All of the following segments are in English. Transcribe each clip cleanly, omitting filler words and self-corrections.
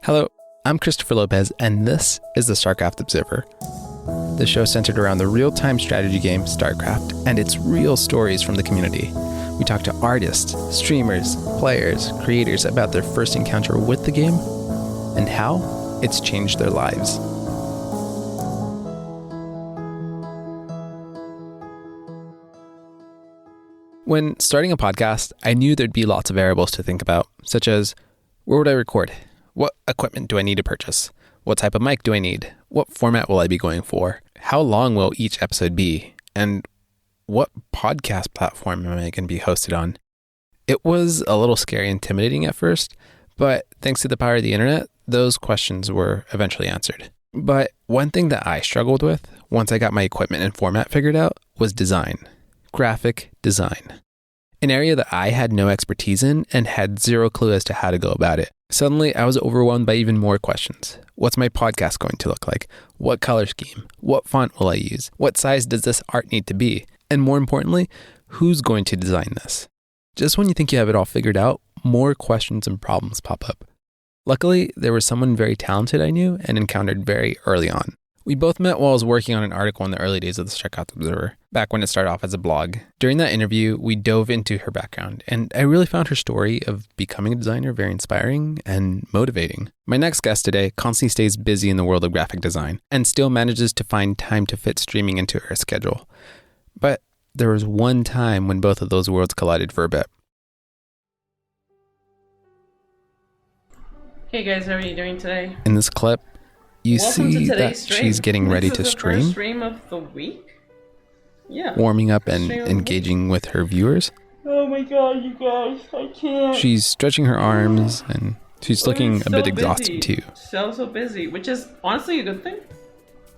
Hello, I'm Christopher Lopez, and this is the StarCraft Observer. The show centered around the real-time strategy game StarCraft and its real stories from the community. We talk to artists, streamers, players, creators about their first encounter with the game and how it's changed their lives. When starting a podcast, I knew there'd be lots of variables to think about, such as, where would I record? What equipment do I need to purchase? What type of mic do I need? What format will I be going for? How long will each episode be? And what podcast platform am I going to be hosted on? It was a little scary and intimidating at first, but thanks to the power of the internet, those questions were eventually answered. But one thing that I struggled with once I got my equipment and format figured out was design. Graphic design. An area that I had no expertise in and had zero clue as to how to go about it. Suddenly, I was overwhelmed by even more questions. What's my podcast going to look like? What color scheme? What font will I use? What size does this art need to be? And more importantly, who's going to design this? Just when you think you have it all figured out, more questions and problems pop up. Luckily, there was someone very talented I knew and encountered very early on. We both met while I was working on an article in the early days of the StarCraft Observer, back when it started off as a blog. During that interview, we dove into her background, and I really found her story of becoming a designer very inspiring and motivating. My next guest today constantly stays busy in the world of graphic design, and still manages to find time to fit streaming into her schedule. But there was one time when both of those worlds collided for a bit. Hey guys, how are you doing today? In this clip, you Welcome see to that today's stream. she's getting ready This to is the stream, first stream of the week? Yeah. warming up and Stream of the week. engaging with her viewers. Oh my god, you guys, I can't. She's stretching her arms and she's looking a bit exhausted too. So busy, which is honestly a good thing.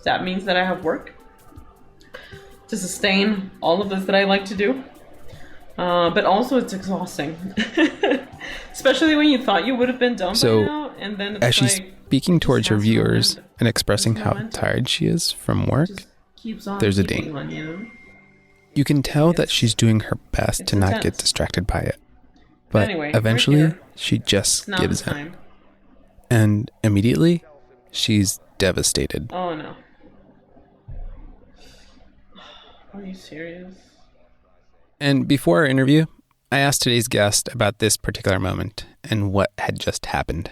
That means that I have work to sustain all of this that I like to do. But also it's exhausting. Especially when you thought you would have been done So, by now, and then it's as she's like, speaking towards her has no viewers momentum. and expressing There's no how momentum. tired she is from work, just keeps on there's a keeping ding. on, you know? you can tell that It's- she's doing her best it's to not get intense. distracted by it. But Anyway, we're eventually, here. she just It's not gives the in. time. And immediately, she's devastated. Oh no. Are you serious? And before our interview, I asked today's guest about this particular moment and what had just happened.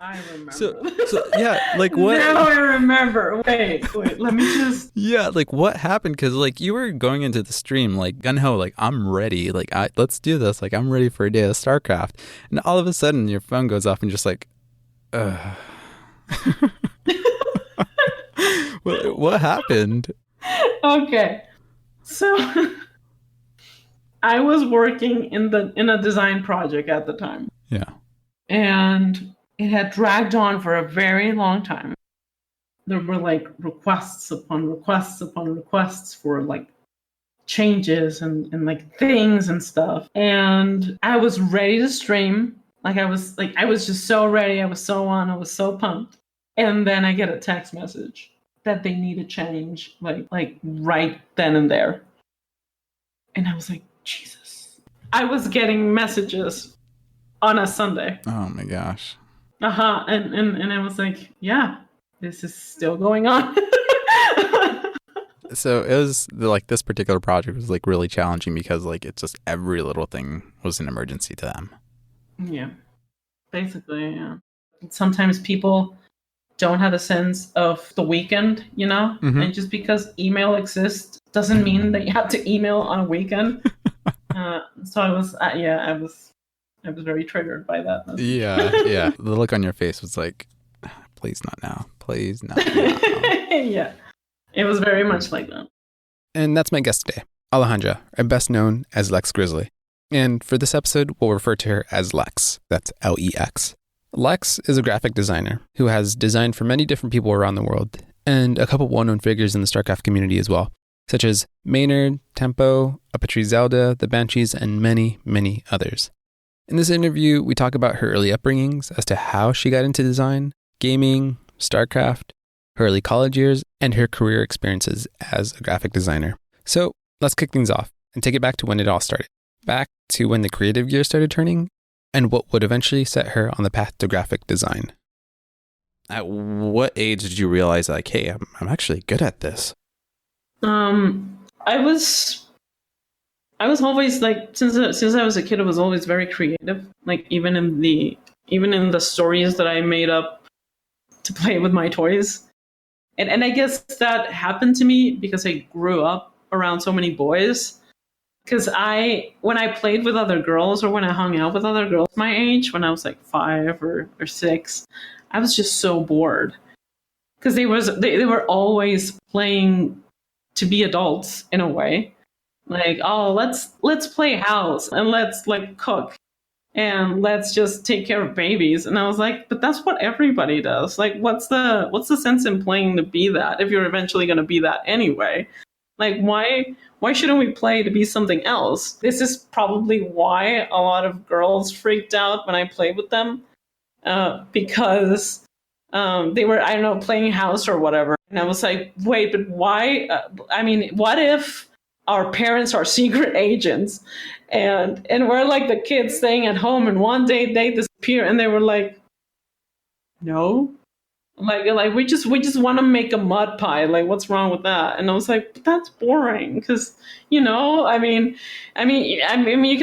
I remember. So yeah, like what? Now I remember. Wait, let me just. Yeah, like what happened? Because like you were going into the stream like gun ho, like I'm ready, like let's do this, like I'm ready for a day of StarCraft, and all of a sudden your phone goes off and just like, what happened? Okay, so I was working in a design project at the time, Yeah. and it had dragged on for a very long time. There were like requests upon requests upon requests for like changes and like things and stuff. And I was ready to stream. I was just so ready. I was so on. I was so pumped. And then I get a text message that they need a change like right then and there. And I was like, Jesus. I was getting messages on a Sunday. Oh my gosh. And I was like, yeah, this is still going on. So it was like this particular project was like really challenging because like it's just every little thing was an emergency to them. Yeah, basically, yeah. Sometimes people don't have a sense of the weekend, you know? Mhm. And just because email exists doesn't mean that you have to email on a weekend. So I was very triggered by that. Yeah. The look on your face was like, please not now. Please not now. Yeah, it was very much like that. And that's my guest today, Alejandra, and best known as LexGrizzly. And for this episode, we'll refer to her as Lex. That's Lex. Lex is a graphic designer who has designed for many different people around the world, and a couple well-known figures in the StarCraft community as well, such as Maynard, Tempo, Apatry Zelda, the Banshees, and many, many others. In this interview, we talk about her early upbringings as to how she got into design, gaming, StarCraft, her early college years, and her career experiences as a graphic designer. So let's kick things off and take it back to when it all started. Back to when the creative gears started turning and what would eventually set her on the path to graphic design. At what age did you realize, like, hey, I'm actually good at this? I was always like, since I was a kid, I was always very creative. Like even in the stories that I made up to play with my toys. And I guess that happened to me because I grew up around so many boys. Because when I played with other girls or when I hung out with other girls my age, when I was like 5 or 6, I was just so bored. Because they were always playing to be adults in a way. Like, oh, let's play house and let's like cook and let's just take care of babies. And I was like, but that's what everybody does. Like, what's the sense in playing to be that if you're eventually going to be that anyway? Like, why shouldn't we play to be something else? This is probably why a lot of girls freaked out when I played with them, because they were, I don't know, playing house or whatever. And I was like, wait, but why? What if our parents are secret agents and we're like the kids staying at home and one day they disappear? And they were like, no, like we just want to make a mud pie. Like, what's wrong with that? And I was like, but that's boring because, you can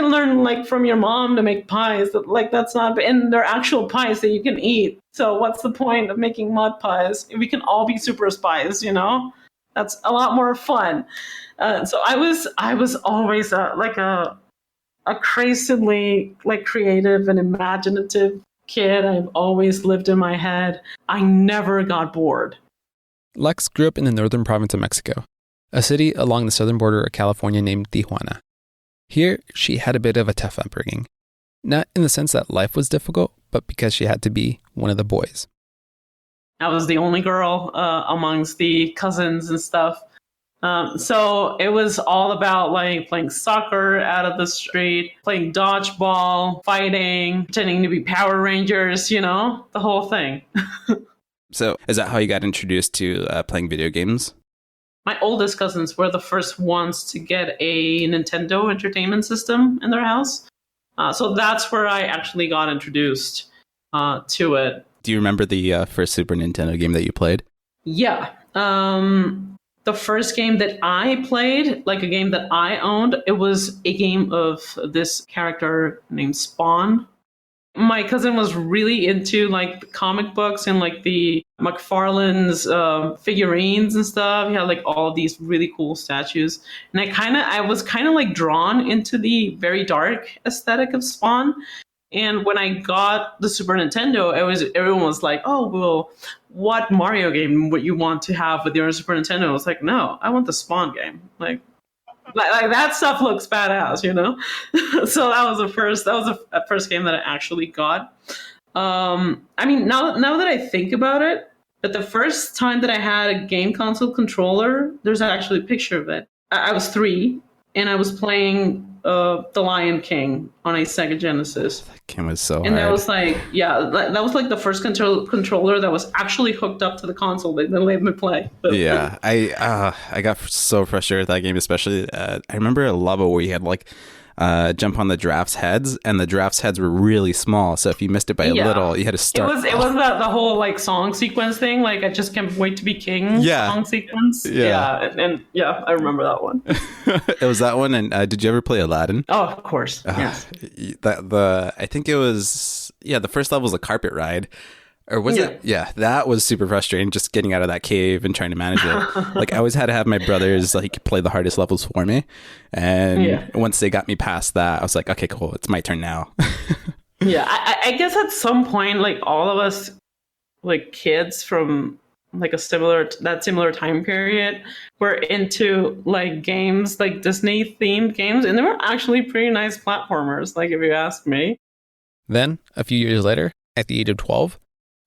learn like from your mom to make pies. Like that's not, and they're actual pies that you can eat. So what's the point of making mud pies? We can all be super spies, That's a lot more fun. So I was always like a crazily like creative and imaginative kid. I've always lived in my head. I never got bored. Lex grew up in the northern province of Mexico, a city along the southern border of California named Tijuana. Here, she had a bit of a tough upbringing. Not in the sense that life was difficult, but because she had to be one of the boys. I was the only girl amongst the cousins and stuff. So it was all about like playing soccer out of the street, playing dodgeball, fighting, pretending to be Power Rangers, the whole thing. So is that how you got introduced to playing video games? My oldest cousins were the first ones to get a Nintendo Entertainment System in their house. So that's where I actually got introduced to it. Do you remember the first Super Nintendo game that you played? Yeah. The first game that I played, like a game that I owned, it was a game of this character named Spawn. My cousin was really into like comic books and like the McFarlane's figurines and stuff. He had like all of these really cool statues. And I was kind of like drawn into the very dark aesthetic of Spawn. And when I got the Super Nintendo, everyone was like, oh, well, what Mario game would you want to have with your Super Nintendo? I was like, no, I want the Spawn game. Like that stuff looks badass, So that was the first game that I actually got. Now that I think about it, but the first time that I had a game console controller, there's actually a picture of it. I was 3 and I was playing The Lion King on a Sega Genesis. That game was so hard. And that was like, that was like the first controller that was actually hooked up to the console that let me play. But, yeah, I got so frustrated with that game, especially. I remember a level where you had like jump on the giraffes' heads, and the giraffes' heads were really small. So if you missed it by a little, you had to start. It was the whole like song sequence thing. Like I just can't wait to be king. Yeah. Song sequence. Yeah. And I remember that one. It was that one. And did you ever play Aladdin? Oh, of course. Yes. I think it was the first level was a carpet ride. Or was it? Yeah, that was super frustrating, just getting out of that cave and trying to manage it. Like, I always had to have my brothers, like, play the hardest levels for me. And once they got me past that, I was like, okay, cool, it's my turn now. I guess at some point, like, all of us, like, kids from, like, that similar time period were into, like, games, like, Disney-themed games. And they were actually pretty nice platformers, like, if you ask me. Then, a few years later, at the age of 12,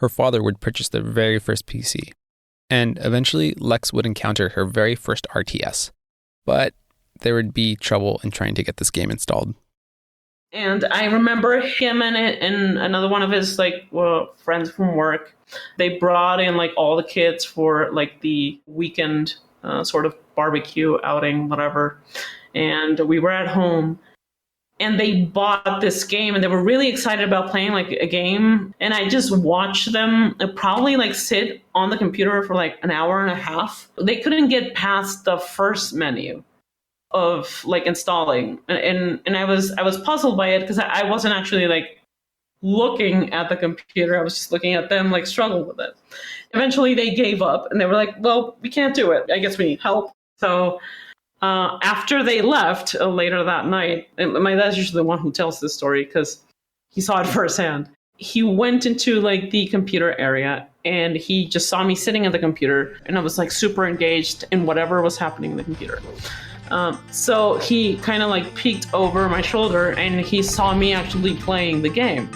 her father would purchase their very first PC. And eventually, Lex would encounter her very first RTS. But there would be trouble in trying to get this game installed. And I remember him and another one of his friends from work. They brought in like all the kids for like the weekend sort of barbecue outing, whatever. And we were at home. and they bought this game and they were really excited about playing like a game. And I just watched them probably like sit on the computer for like an hour and a half. They couldn't get past the first menu of like installing. And I was puzzled by it because I wasn't actually like looking at the computer. I was just looking at them like struggle with it. Eventually they gave up and they were like, well, we can't do it. I guess we need help. So after they left later that night, and my dad's usually the one who tells this story because he saw it firsthand. He went into like the computer area and he just saw me sitting at the computer, and I was like super engaged in whatever was happening in the computer. So he kind of like peeked over my shoulder and he saw me actually playing the game.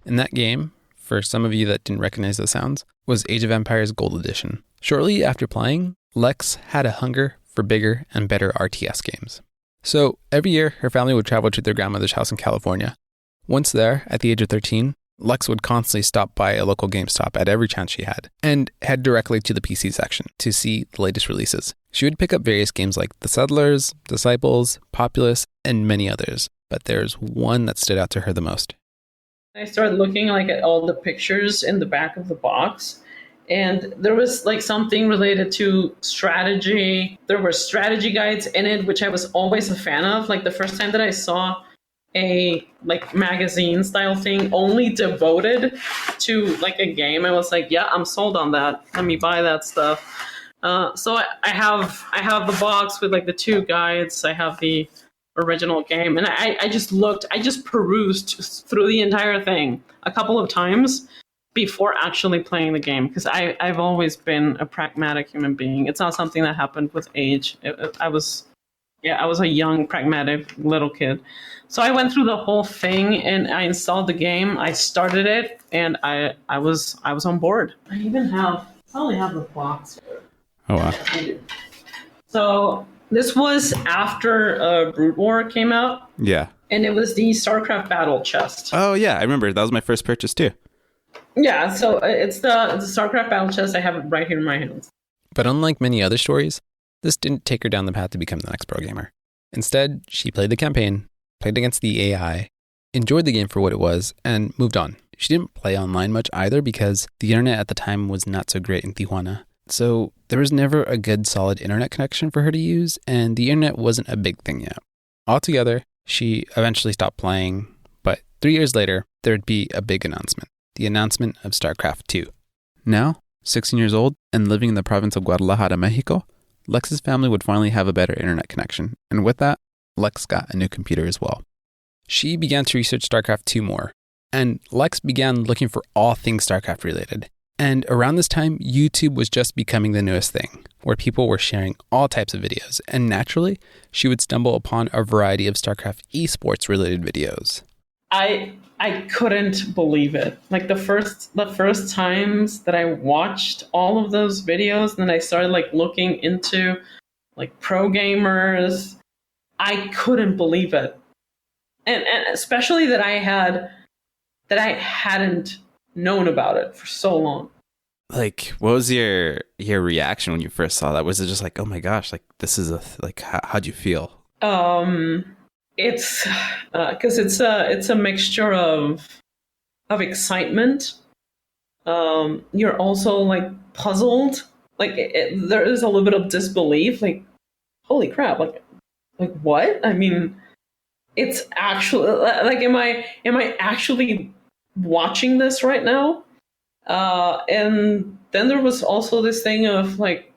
And that game, for some of you that didn't recognize the sounds, was Age of Empires Gold Edition. Shortly after playing, Lex had a hunger for bigger and better RTS games. So every year, her family would travel to their grandmother's house in California. Once there, at the age of 13, Lex would constantly stop by a local GameStop at every chance she had, and head directly to the PC section to see the latest releases. She would pick up various games like The Settlers, Disciples, Populous, and many others, but there's one that stood out to her the most. I started looking like at all the pictures in the back of the box, and there was like something related to strategy. There were strategy guides in it, which I was always a fan of. Like the first time that I saw a like magazine style thing only devoted to like a game, I was like, yeah, I'm sold on that. Let me buy that stuff. So I have the box with like the 2 guides. I have the original game, and I just perused through the entire thing a couple of times before actually playing the game, because I've always been a pragmatic human being. It's not something that happened with age. I was a young pragmatic little kid, so I went through the whole thing and I installed the game. I started it and I was on board. I only have the box. Oh wow. So this was after Brood War came out. Yeah. And it was the StarCraft Battle Chest. Oh yeah, I remember. That was my first purchase too. Yeah, so it's the StarCraft Battle Chest. I have it right here in my hands. But unlike many other stories, this didn't take her down the path to become the next pro gamer. Instead, she played the campaign, played against the AI, enjoyed the game for what it was, and moved on. She didn't play online much either because the internet at the time was not so great in Tijuana. So there was never a good solid internet connection for her to use, and the internet wasn't a big thing yet. Altogether, she eventually stopped playing, but 3 years later, there'd be a big announcement. The announcement of StarCraft 2. Now, 16 years old and living in the province of Guadalajara, Mexico, Lex's family would finally have a better internet connection, and with that, Lex got a new computer as well. She began to research StarCraft 2 more, and Lex began looking for all things StarCraft related. And around this time, YouTube was just becoming the newest thing, where people were sharing all types of videos, and naturally, she would stumble upon a variety of StarCraft esports related videos. I couldn't believe it. Like the first times that I watched all of those videos, and then I started like looking into like pro gamers, I couldn't believe it. And especially that I hadn't known about it for so long. Like, what was your reaction when you first saw that? Was it just like, oh my gosh, like this is how'd you feel? It's because it's a mixture of excitement. You're also like puzzled. Like there is a little bit of disbelief. Like, holy crap! Like what? I mean, it's actually like, am I actually watching this right now? And then there was also this thing of like,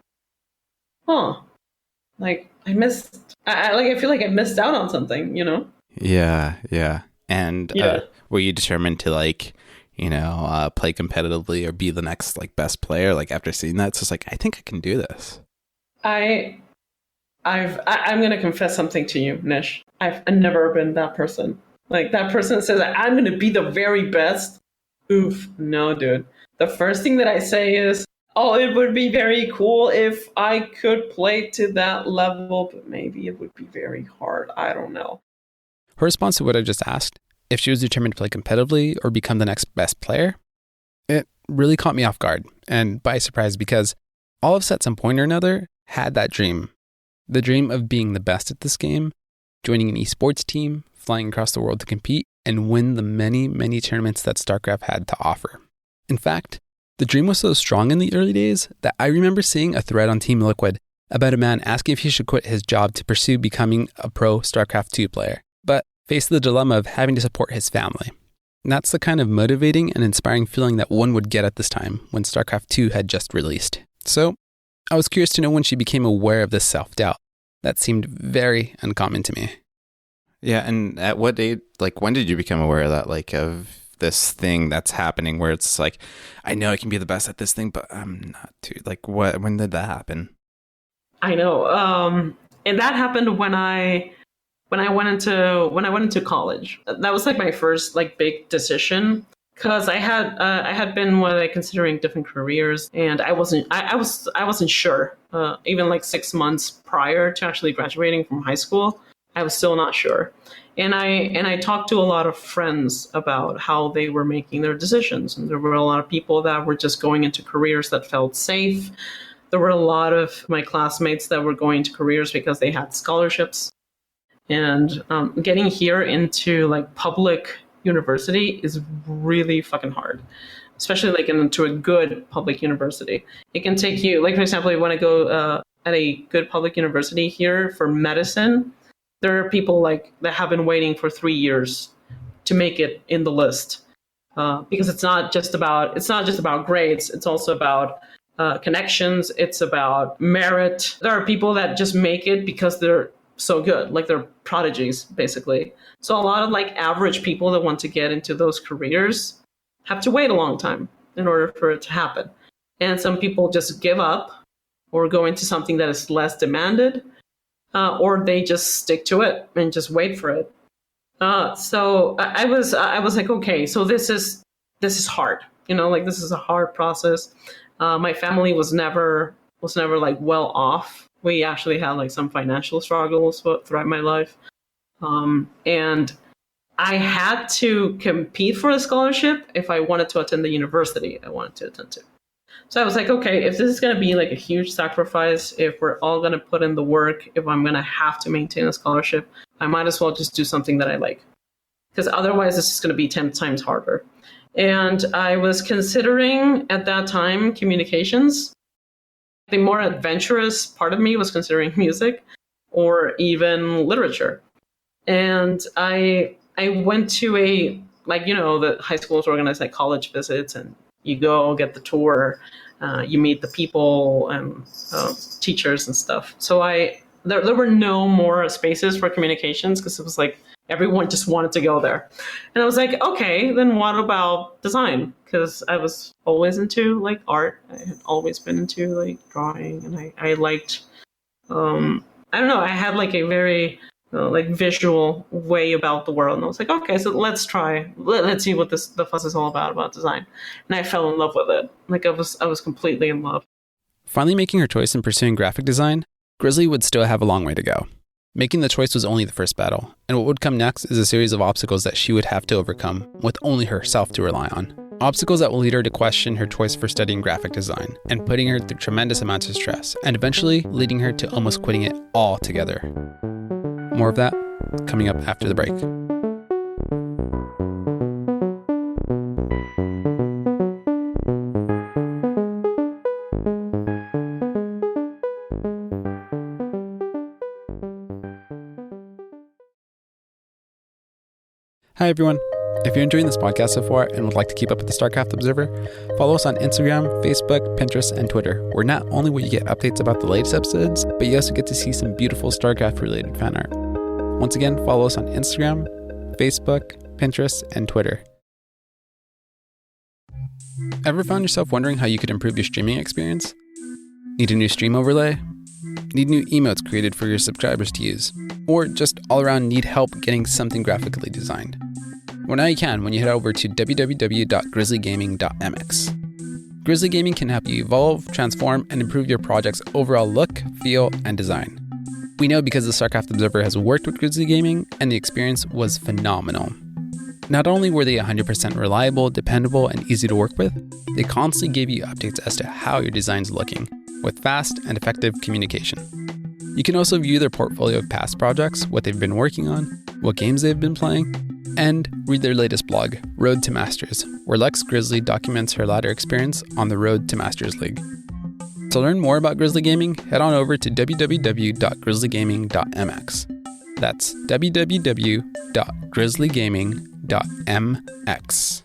like I feel like I missed out on something, you know? Yeah. And were you determined to like, play competitively or be the next like best player? Like after seeing that, it's just like, I think I can do this. I'm going to confess something to you, Nish. I've never been that person. Like that person that says, I'm going to be the very best. Oof. No, dude. The first thing that I say is, oh, it would be very cool if I could play to that level, but maybe it would be very hard. I don't know. Her response to what I just asked, if she was determined to play competitively or become the next best player, it really caught me off guard and by surprise because all of us at some point or another had that dream. The dream of being the best at this game, joining an esports team, flying across the world to compete, and win the many, many tournaments that StarCraft had to offer. In fact, the dream was so strong in the early days that I remember seeing a thread on Team Liquid about a man asking if he should quit his job to pursue becoming a pro StarCraft 2 player, but faced the dilemma of having to support his family. And that's the kind of motivating and inspiring feeling that one would get at this time when StarCraft 2 had just released. So I was curious to know when she became aware of this self-doubt. That seemed very uncommon to me. Yeah, and at what date, like when did you become aware of that, like of this thing that's happening where it's like, I know I can be the best at this thing, but I'm not too, like when did that happen? I know. And that happened when I went into college. That was like my first like big decision because I had been considering different careers, and I wasn't sure. Even like 6 months prior to actually graduating from high school, I was still not sure. And I talked to a lot of friends about how they were making their decisions, and there were a lot of people that were just going into careers that felt safe. There were a lot of my classmates that were going to careers because they had scholarships. And getting here into like public university is really fucking hard, especially like into a good public university. It can take you, like for example, you want to go at a good public university here for medicine. There are people like that have been waiting for 3 years to make it in the list because it's not just about grades. It's also about connections. It's about merit. There are people that just make it because they're so good, like they're prodigies, basically. So a lot of like average people that want to get into those careers have to wait a long time in order for it to happen. And some people just give up or go into something that is less demanded, or they just stick to it and just wait for it. So I was like, okay, so this is hard, like this is a hard process. My family was never like well off. We actually had like some financial struggles throughout my life. And I had to compete for a scholarship if I wanted to attend the university I wanted to attend to. So I was like, okay, if this is going to be like a huge sacrifice, if we're all going to put in the work, if I'm going to have to maintain a scholarship, I might as well just do something that I like. Because otherwise this is going to be 10 times harder. And I was considering at that time communications. The more adventurous part of me was considering music or even literature. And I went to the high schools organize like college visits, and you go get the tour, you meet the people and teachers and stuff. So there were no more spaces for communications because it was like everyone just wanted to go there. And I was like, okay, then what about design? Because I was always into like art. I had always been into like drawing, and I liked, I don't know, I had like a very like visual way about the world. And I was like, okay, so let's see what the fuss is all about design. And I fell in love with it. Like I was completely in love. Finally making her choice in pursuing graphic design, Grizzly would still have a long way to go. Making the choice was only the first battle, and what would come next is a series of obstacles that she would have to overcome with only herself to rely on. Obstacles that will lead her to question her choice for studying graphic design and putting her through tremendous amounts of stress, and eventually leading her to almost quitting it altogether. More of that coming up after the break. Hi everyone. If you're enjoying this podcast so far and would like to keep up with the StarCraft Observer, follow us on Instagram, Facebook, Pinterest, and Twitter, where not only will you get updates about the latest episodes, but you also get to see some beautiful StarCraft-related fan art. Once again, follow us on Instagram, Facebook, Pinterest, and Twitter. Ever found yourself wondering how you could improve your streaming experience? Need a new stream overlay? Need new emotes created for your subscribers to use? Or just all around need help getting something graphically designed? Well, now you can when you head over to www.grizzlygaming.mx. Grizzly Gaming can help you evolve, transform, and improve your project's overall look, feel, and design. We know because the StarCraft Observer has worked with Grizzly Gaming, and the experience was phenomenal. Not only were they 100% reliable, dependable, and easy to work with, they constantly gave you updates as to how your design's looking, with fast and effective communication. You can also view their portfolio of past projects, what they've been working on, what games they've been playing, and read their latest blog, Road to Masters, where LexGrizzly documents her latter experience on the Road to Masters League. To learn more about Grizzly Gaming, head on over to www.grizzlygaming.mx. That's www.grizzlygaming.mx.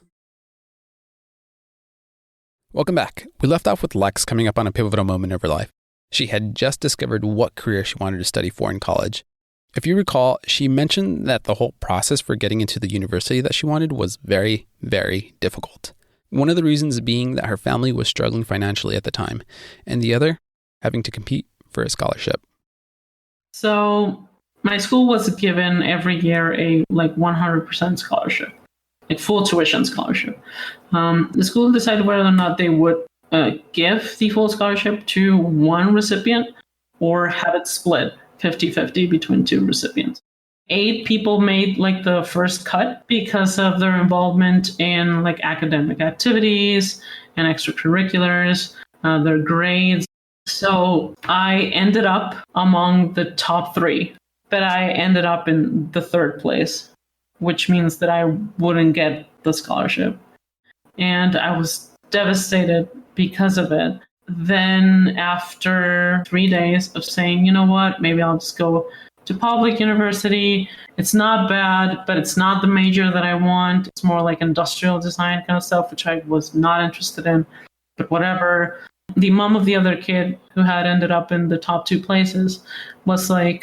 Welcome back. We left off with Lex coming up on a pivotal moment of her life. She had just discovered what career she wanted to study for in college. If you recall, she mentioned that the whole process for getting into the university that she wanted was very, very difficult. One of the reasons being that her family was struggling financially at the time, and the other, having to compete for a scholarship. So my school was given every year a 100% scholarship, like full tuition scholarship. The school decided whether or not they would give the full scholarship to one recipient or have it split 50-50 between two recipients. 8 people made the first cut because of their involvement in academic activities and extracurriculars, their grades. So I ended up among the top 3, but I ended up in the 3rd place, which means that I wouldn't get the scholarship. And I was devastated because of it. Then after 3 days of saying, you know what, maybe I'll just go to public university. It's not bad, but it's not the major that I want. It's more like industrial design kind of stuff, which I was not interested in, but whatever. The mom of the other kid who had ended up in the top 2 places was I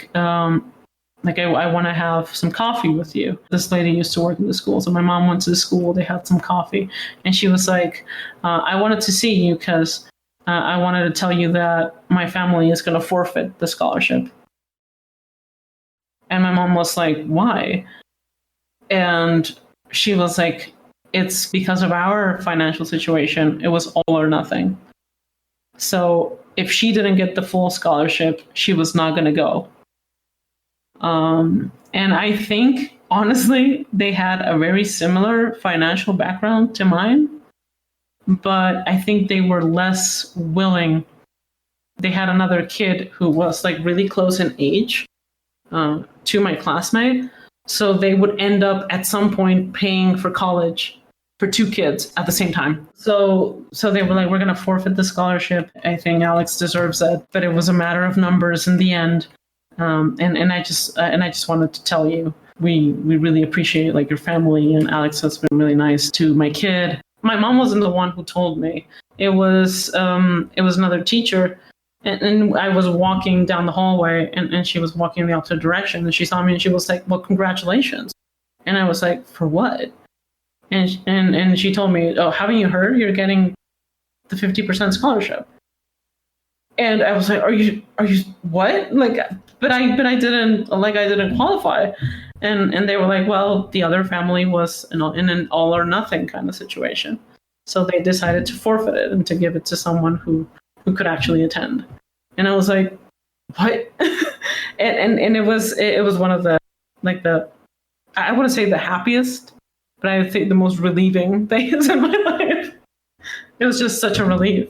want to have some coffee with you. This lady used to work in the school. So my mom went to the school, they had some coffee, and she was like, I wanted to see you because I wanted to tell you that my family is going to forfeit the scholarship. And my mom was like, why? And she was like, it's because of our financial situation. It was all or nothing. So if she didn't get the full scholarship, she was not going to go. And I think, honestly, they had a very similar financial background to mine, but I think they were less willing. They had another kid who was really close in age to my classmate. So they would end up at some point paying for college for 2 kids at the same time. So they were like, we're going to forfeit the scholarship. I think Alex deserves it. But it was a matter of numbers in the end. And I just wanted to tell you, we really appreciate your family, and Alex has been really nice to my kid. My mom wasn't the one who told me. It was another teacher, and I was walking down the hallway, and she was walking in the opposite direction, and she saw me, and she was like, "Well, congratulations," and I was like, "For what?" And she told me, "Oh, haven't you heard? You're getting the 50% scholarship." And I was like, "Are you what?" But I didn't qualify, and they were like, "Well, the other family was in an all or nothing kind of situation, so they decided to forfeit it and to give it to someone who could actually attend." And I was like, "What?" and it was one of the I wouldn't say the happiest, but I think the most relieving days in my life. It was just such a relief.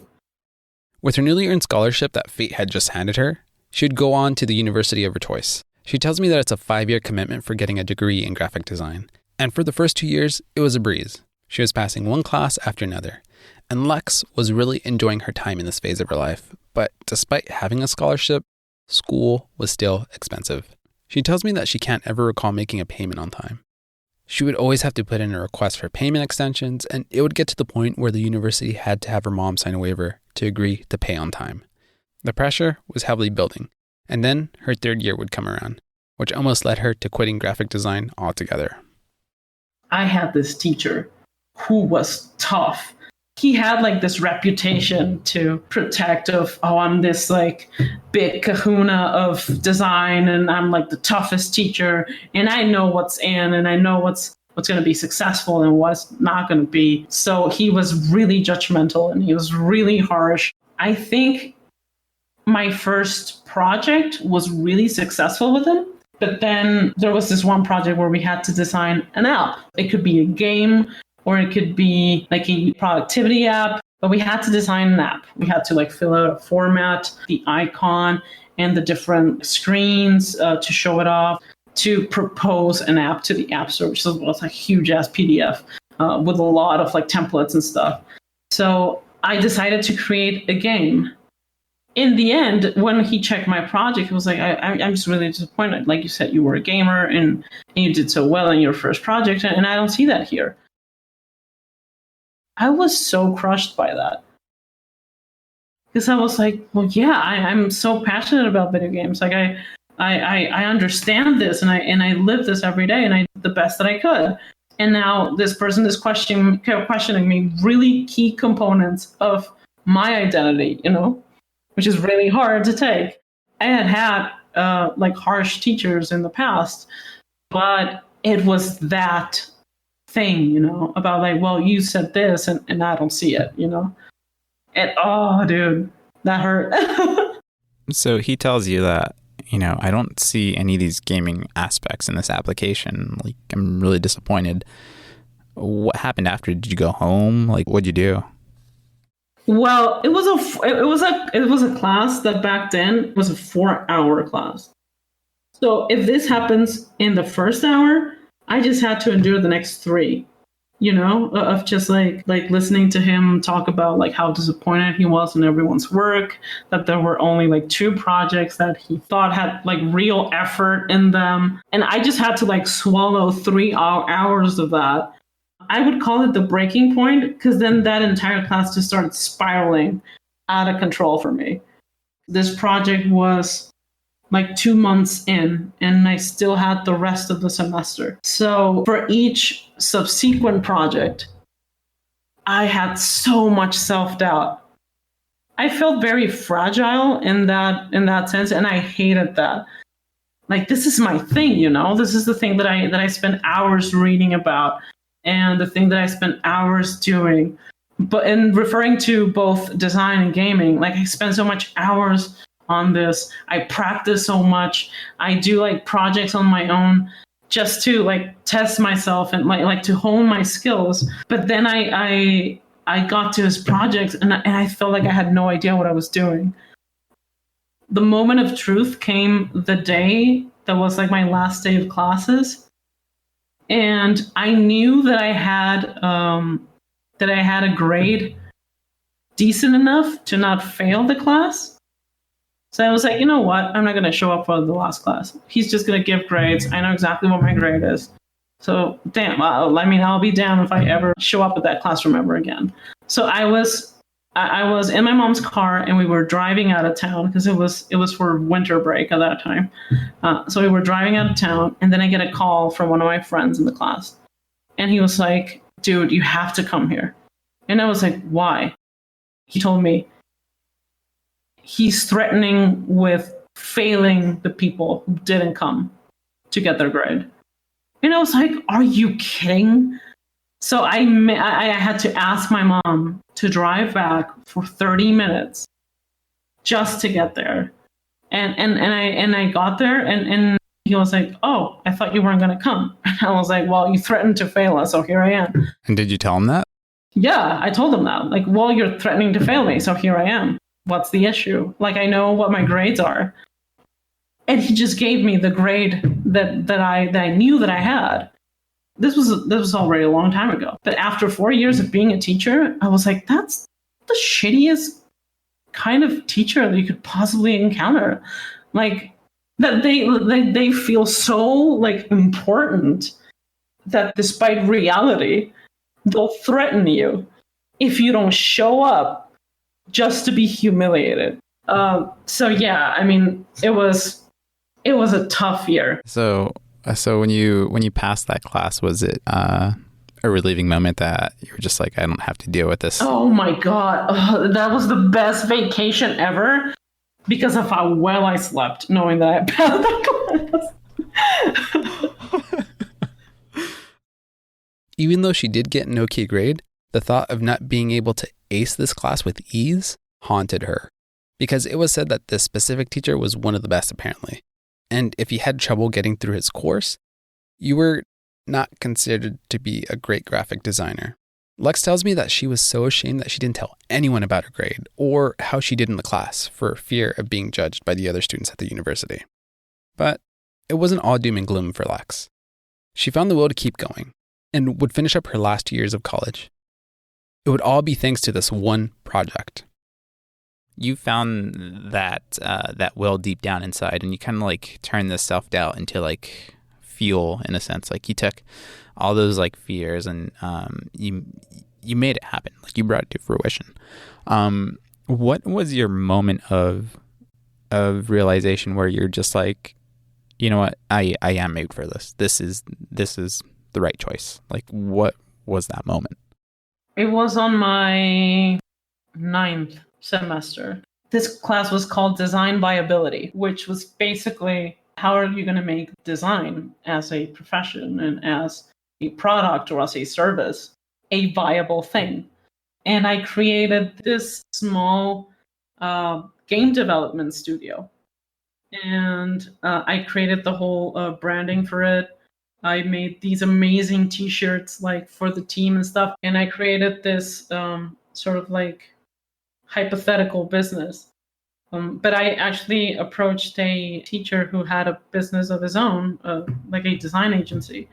With her newly earned scholarship that fate had just handed her, she would go on to the university of her choice. She tells me that it's a 5-year commitment for getting a degree in graphic design. And for the first 2 years, it was a breeze. She was passing one class after another. And Lex was really enjoying her time in this phase of her life. But despite having a scholarship, school was still expensive. She tells me that she can't ever recall making a payment on time. She would always have to put in a request for payment extensions, and it would get to the point where the university had to have her mom sign a waiver to agree to pay on time. The pressure was heavily building, and then her 3rd year would come around, which almost led her to quitting graphic design altogether. I had this teacher who was tough. He had this reputation to protect of, I'm this big kahuna of design, and I'm the toughest teacher, and I know what's in, and I know what's going to be successful and what's not going to be. So he was really judgmental, and he was really harsh. I think my first project was really successful with him, But then there was this one project where we had to design an app. It could be a game or it could be like a productivity app, but we had to design an app. We had to like fill out a format, the icon, and the different screens to show it off, to propose an app to the App Store, which was a huge ass PDF with a lot of like templates and stuff. So I decided to create a game. In the end, when he checked my project, he was like, I'm just really disappointed. Like you said, you were a gamer and you did so well in your first project, and I don't see that here. I was so crushed by that. Because I was like, well, yeah, I'm so passionate about video games. Like I understand this and I live this every day, and I did the best that I could. And now this person is questioning me really key components of my identity, which is really hard to take. I had like harsh teachers in the past, but it was that thing, about like, well, you said this and I don't see it, And oh, dude, that hurt. So he tells you that, I don't see any of these gaming aspects in this application. Like, I'm really disappointed. What happened after? Did you go home? Like, what'd you do? Well, it was a class that back then was a 4-hour class. So if this happens in the first hour, I just had to endure the next 3, of just like listening to him talk about like how disappointed he was in everyone's work, that there were only like 2 projects that he thought had like real effort in them. And I just had to like swallow 3 hours of that. I would call it the breaking point, because then that entire class just started spiraling out of control for me. This project was like 2 months in, and I still had the rest of the semester. So for each subsequent project, I had so much self-doubt. I felt very fragile in that sense, and I hated that. Like, this is my thing, This is the thing that I spent hours reading about, and the thing that I spent hours doing. But in referring to both design and gaming, like I spent so much hours on this. I practice so much. I do like projects on my own just to like test myself and like to hone my skills. But then I got to his projects and I felt like I had no idea what I was doing. The moment of truth came the day that was like my last day of classes. And I knew that I had a grade decent enough to not fail the class. So I was like, you know what? I'm not going to show up for the last class. He's just going to give grades. I know exactly what my grade is. So damn, I'll be damned if I ever show up at that classroom ever again. So I was in my mom's car and we were driving out of town because it was for winter break at that time. So we were driving out of town, and then I get a call from one of my friends in the class. And he was like, dude, you have to come here. And I was like, why? He told me he's threatening with failing the people who didn't come to get their grade. And I was like, are you kidding? So I had to ask my mom to drive back for 30 minutes just to get there. And I got there and he was like, oh, I thought you weren't going to come. And I was like, well, you threatened to fail us, so here I am. And did you tell him that? Yeah, I told him that. Like, well, you're threatening to fail me, so here I am. What's the issue? Like, I know what my grades are. And he just gave me the grade that I knew that I had. This was already a long time ago. But after 4 years of being a teacher, I was like, that's the shittiest kind of teacher that you could possibly encounter. Like, that they feel so like important that despite reality, they'll threaten you if you don't show up just to be humiliated. So yeah, I mean, it was a tough year. So when you passed that class, was it a relieving moment that you were just like, I don't have to deal with this? Oh my God. Oh, that was the best vacation ever because of how well I slept knowing that I passed that class. Even though she did get an okay grade, the thought of not being able to ace this class with ease haunted her, because it was said that this specific teacher was one of the best apparently. And if he had trouble getting through his course, you were not considered to be a great graphic designer. Lex tells me that she was so ashamed that she didn't tell anyone about her grade or how she did in the class for fear of being judged by the other students at the university. But it wasn't all doom and gloom for Lex. She found the will to keep going and would finish up her last years of college. It would all be thanks to this one project. You found that will deep down inside, and you kind of like turned this self-doubt into like fuel in a sense. Like you took all those like fears and you made it happen. Like you brought it to fruition. What was your moment of realization where you're just like, you know what, I am made for this. This is the right choice. Like what was that moment? It was on my 9th semester. This class was called Design Viability, which was basically how are you going to make design as a profession and as a product or as a service a viable thing. And I created this small game development studio. And I created the whole branding for it. I made these amazing t-shirts like for the team and stuff. And I created this sort of like hypothetical business. But I actually approached a teacher who had a business of his own, like a design agency.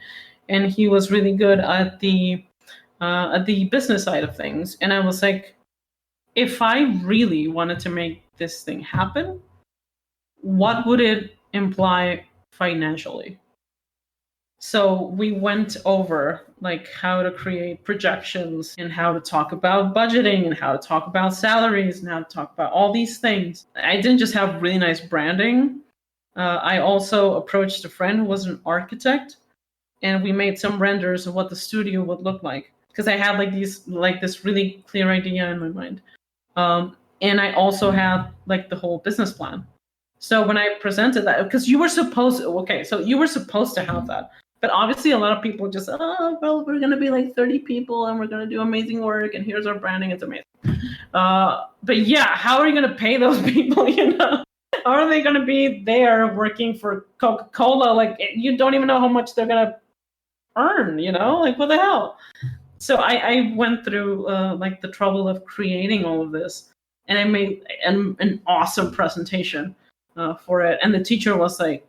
And he was really good at the business side of things. And I was like, if I really wanted to make this thing happen, what would it imply financially? So we went over like how to create projections and how to talk about budgeting and how to talk about salaries and how to talk about all these things. I didn't just have really nice branding. I also approached a friend who was an architect, and we made some renders of what the studio would look like because I had this really clear idea in my mind. And I also had like the whole business plan. So when I presented that, because you were supposed to have that. But obviously a lot of people just, oh, well, we're going to be like 30 people and we're going to do amazing work and here's our branding. It's amazing. But yeah, how are you going to pay those people, you know? How are they going to be there working for Coca-Cola? Like, you don't even know how much they're going to earn, you know? Like, what the hell? So I went through like the trouble of creating all of this. And I made an awesome presentation for it. And the teacher was like,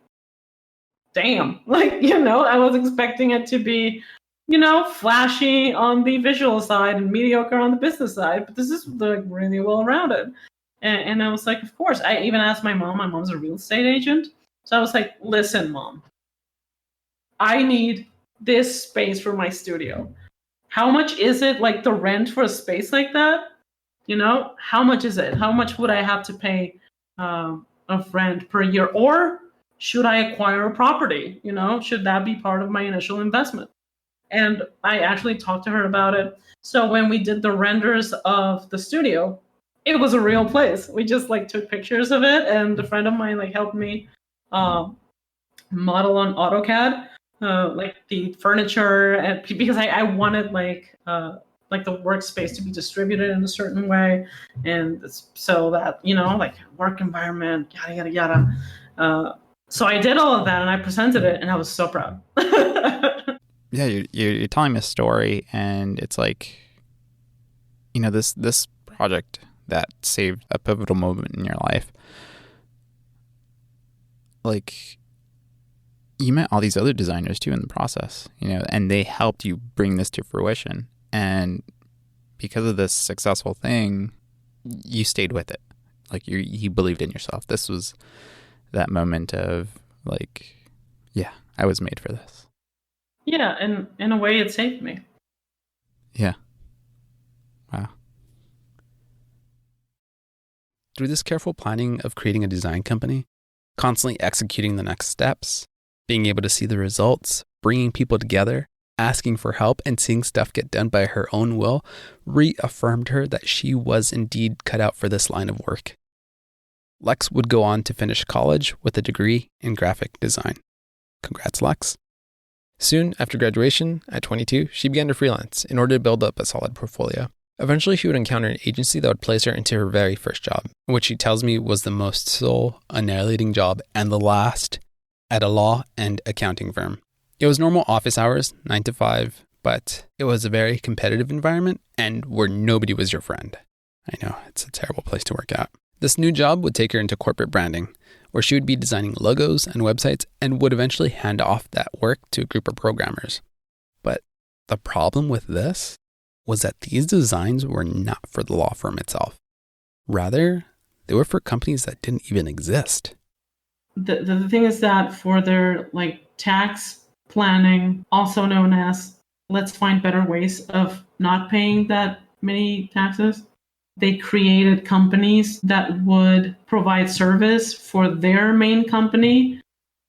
damn, like, you know, I was expecting it to be, you know, flashy on the visual side and mediocre on the business side, but this is like really well rounded. And I was like, of course. I even asked my mom. My mom's a real estate agent. So I was like, listen, Mom, I need this space for my studio. How much is it, like the rent for a space like that? You know, how much is it? How much would I have to pay of rent per year? Or should I acquire a property? You know, should that be part of my initial investment? And I actually talked to her about it. So when we did the renders of the studio, it was a real place. We just like took pictures of it, and a friend of mine like helped me model on AutoCAD like the furniture, and because I wanted like the workspace to be distributed in a certain way, and so that, you know, like work environment, yada yada yada. So I did all of that and I presented it and I was so proud. Yeah, you're telling me a story, and it's like, you know, this project that saved a pivotal moment in your life. Like, you met all these other designers too in the process, you know, and they helped you bring this to fruition. And because of this successful thing, you stayed with it. Like you believed in yourself. This was that moment of like, yeah, I was made for this. Yeah, and in a way it saved me. Yeah. Wow. Through this careful planning of creating a design company, constantly executing the next steps, being able to see the results, bringing people together, asking for help, and seeing stuff get done by her own will reaffirmed her that she was indeed cut out for this line of work. Lex would go on to finish college with a degree in graphic design. Congrats, Lex. Soon after graduation, at 22, she began to freelance in order to build up a solid portfolio. Eventually, she would encounter an agency that would place her into her very first job, which she tells me was the most soul-annihilating job and the last at a law and accounting firm. It was normal office hours, 9 to 5, but it was a very competitive environment and where nobody was your friend. I know, it's a terrible place to work at. This new job would take her into corporate branding, where she would be designing logos and websites and would eventually hand off that work to a group of programmers. But the problem with this was that these designs were not for the law firm itself. Rather, they were for companies that didn't even exist. The thing is that for their tax planning, also known as let's find better ways of not paying that many taxes, they created companies that would provide service for their main company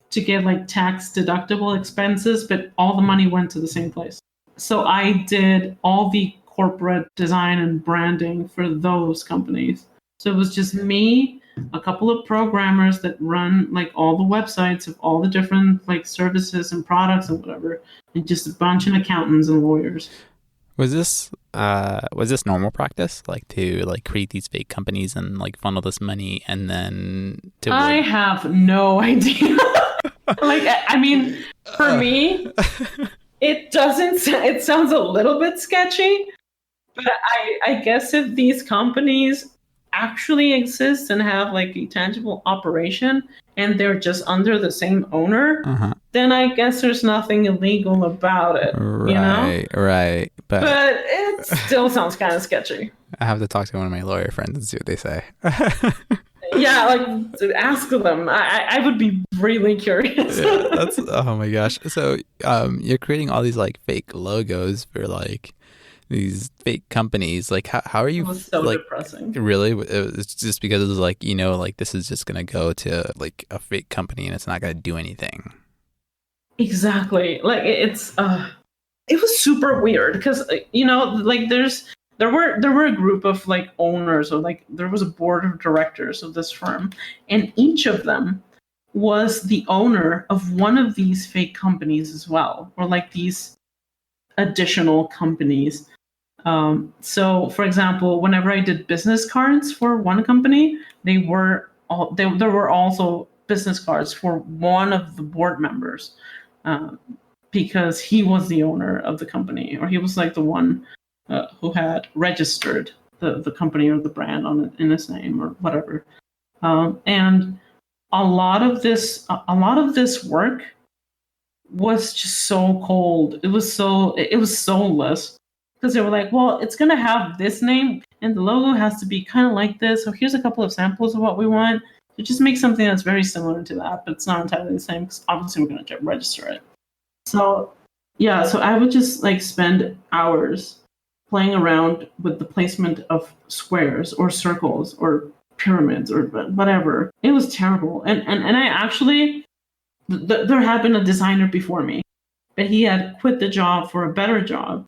to get tax deductible expenses, but all the money went to the same place. So I did all the corporate design and branding for those companies. So it was just me, a couple of programmers that run all the websites of all the different services and products and whatever, and just a bunch of accountants and lawyers. Was this normal practice, to create these fake companies and funnel this money and then to? I have no idea. I mean, for me, it doesn't. It sounds a little bit sketchy, but I guess if these companies actually exist and have a tangible operation and they're just under the same owner, then I guess there's nothing illegal about it. Right. But it still sounds kind of sketchy. I have to talk to one of my lawyer friends and see what they say. Yeah, ask them. I would be really curious. Yeah, oh my gosh. So you're creating all these fake logos for these fake companies. How are you? It was so depressing. Really? It's just because it was this is just gonna go to a fake company and it's not gonna do anything. Exactly. It was super weird because there were a group of owners, or there was a board of directors of this firm, and each of them was the owner of one of these fake companies as well, or these additional companies. So for example, whenever I did business cards for one company, there were also business cards for one of the board members, because he was the owner of the company, or he was the one who had registered the company or the brand on it in his name or whatever. And a lot of this work was just so cold. It was soulless, because they were well, it's going to have this name and the logo has to be kind of like this. So here's a couple of samples of what we want. So just make something that's very similar to that, but it's not entirely the same, because obviously we're going to register it. So yeah, so I would just spend hours playing around with the placement of squares or circles or pyramids or whatever. It was terrible. And I actually, there had been a designer before me, but he had quit the job for a better job.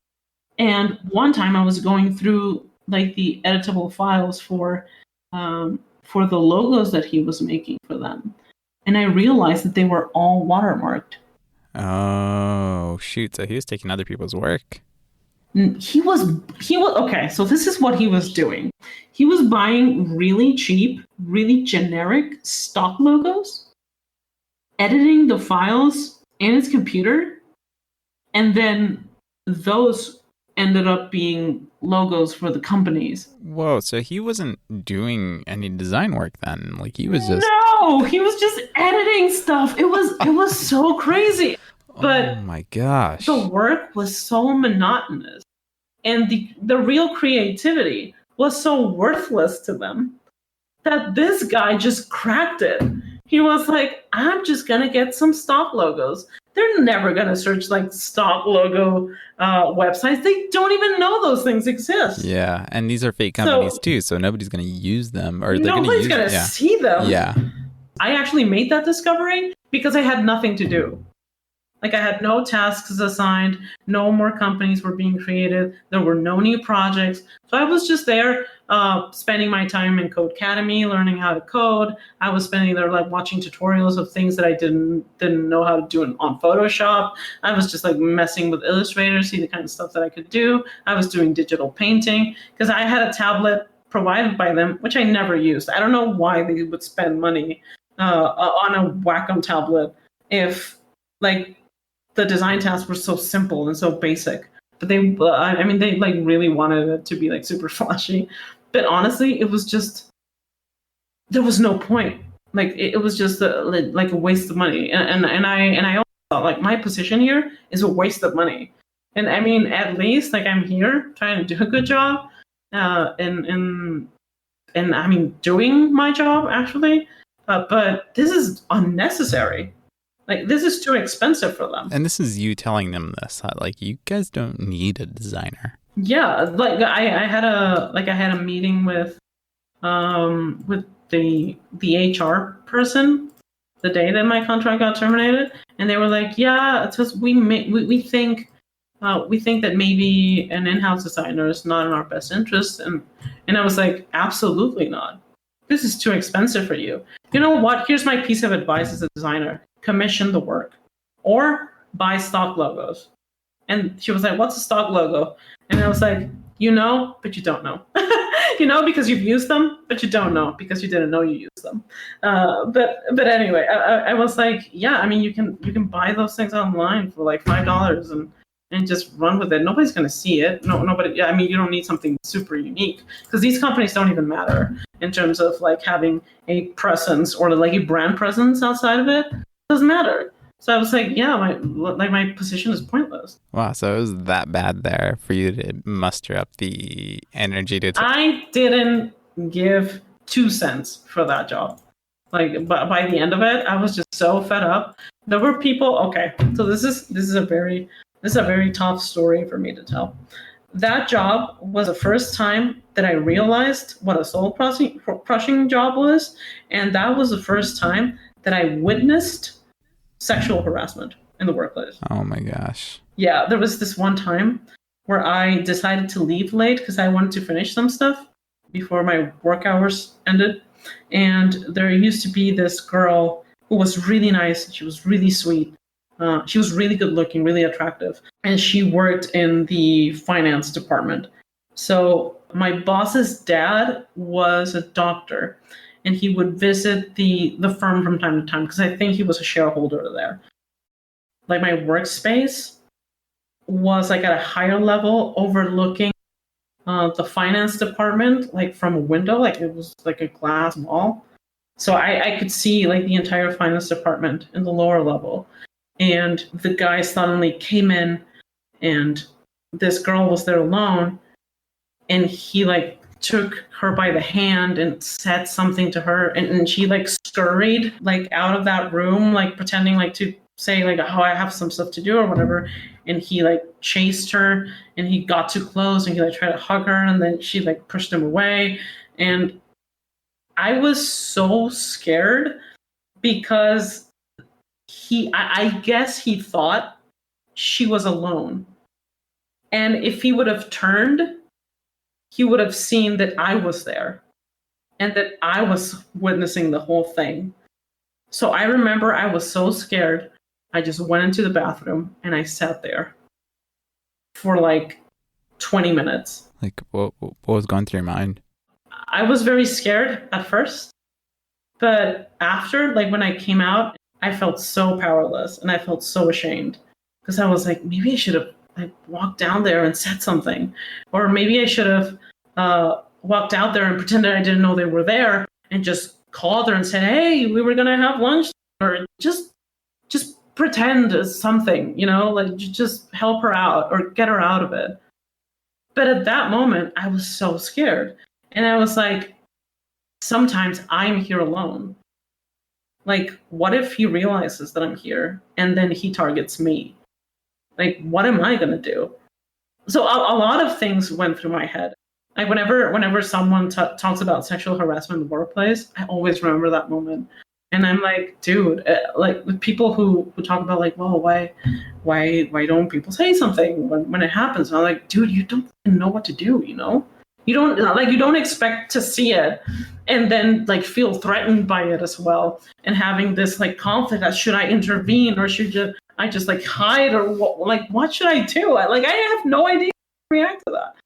And one time I was going through the editable files for the logos that he was making for them, and I realized that they were all watermarked. Oh shoot! So he was taking other people's work. He was okay. So this is what he was doing. He was buying really cheap, really generic stock logos, editing the files in his computer, and then those ended up being logos for the companies. Whoa, so he wasn't doing any design work then? He was just... No, he was just editing stuff. It was so crazy. But oh my gosh. The work was so monotonous, and the real creativity was so worthless to them that this guy just cracked it. He was I'm just going to get some stock logos. They're never going to search stock logo websites. They don't even know those things exist. Yeah, and these are fake companies too, so nobody's going to use them, or they're nobody's going to see them. Yeah. I actually made that discovery because I had nothing to do. I had no tasks assigned, no more companies were being created, there were no new projects. So I was just there spending my time in Codecademy, learning how to code. I was spending there watching tutorials of things that I didn't know how to do on Photoshop. I was just messing with Illustrator, see the kind of stuff that I could do. I was doing digital painting because I had a tablet provided by them, which I never used. I don't know why they would spend money on a Wacom tablet if like the design tasks were so simple and so basic. But they, I mean, they like really wanted it to be like super flashy. But honestly, it was just, there was no point. Like it was just like a waste of money. And I also thought like my position here is a waste of money. And I mean, at least like I'm here trying to do a good job, and I mean doing my job actually. But this is unnecessary. Like this is too expensive for them. And this is you telling them this. Like, you guys don't need a designer. Yeah, like I had a meeting with the HR person the day that my contract got terminated, and they were like, yeah, it's just we think that maybe an in-house designer is not in our best interest, and I was like, absolutely not. This is too expensive for you. You know what? Here's my piece of advice as a designer: commission the work, or buy stock logos. And she was like, what's a stock logo? And I was like, you know, but you don't know. You know, because you've used them, but you don't know because you didn't know you used them. But anyway, I was like, yeah, I mean, you can buy those things online for like $5 and just run with it. Nobody's going to see it. Nobody. I mean, you don't need something super unique because these companies don't even matter in terms of like having a presence or like a brand presence outside of it. It doesn't matter. So I was like, yeah, my position is pointless. Wow, so it was that bad there for you to muster up the energy to... I didn't give 2 cents for that job. Like, but by the end of it, I was just so fed up. There were people. Okay, so this is a very tough story for me to tell. That job was the first time that I realized what a soul crushing job was, and that was the first time that I witnessed sexual harassment in the workplace. Oh my gosh. Yeah, there was this one time where I decided to leave late because I wanted to finish some stuff before my work hours ended. And there used to be this girl who was really nice. She was really sweet. She was really good looking, really attractive. And she worked in the finance department. So my boss's dad was a doctor, and he would visit the firm from time to time because I think he was a shareholder there. Like my workspace was like at a higher level overlooking the finance department, like from a window, like it was like a glass wall. So I could see like the entire finance department in the lower level. And the guy suddenly came in, and this girl was there alone, and he like took her by the hand and said something to her, and she like scurried like out of that room, like pretending like to say like, oh, I have some stuff to do or whatever. And he like chased her, and he got too close, and he like tried to hug her, and then she like pushed him away. And I was so scared because I guess he thought she was alone. And if he would have turned, he would have seen that I was there and that I was witnessing the whole thing. So I remember I was so scared. I just went into the bathroom and I sat there for like 20 minutes. Like, what was going through your mind? I was very scared at first, but after, like when I came out, I felt so powerless and I felt so ashamed because I was like, maybe I should have like walked down there and said something, or maybe I should have walked out there and pretended I didn't know they were there and just called her and said, hey, we were gonna have lunch, or just pretend something, you know, like just help her out or get her out of it. But at that moment, I was so scared, and I was like, sometimes I'm here alone. Like, what if he realizes that I'm here and then he targets me? Like, what am I going to do? So a lot of things went through my head. Like whenever someone talks about sexual harassment in the workplace, I always remember that moment. And I'm like, dude, like with people who talk about like, well, why don't people say something when it happens? And I'm like, dude, you don't know what to do, you know? You don't expect to see it and then like feel threatened by it as well. And having this like conflict that should I intervene or should I just like hide, or what should I do? I have no idea how to react to that.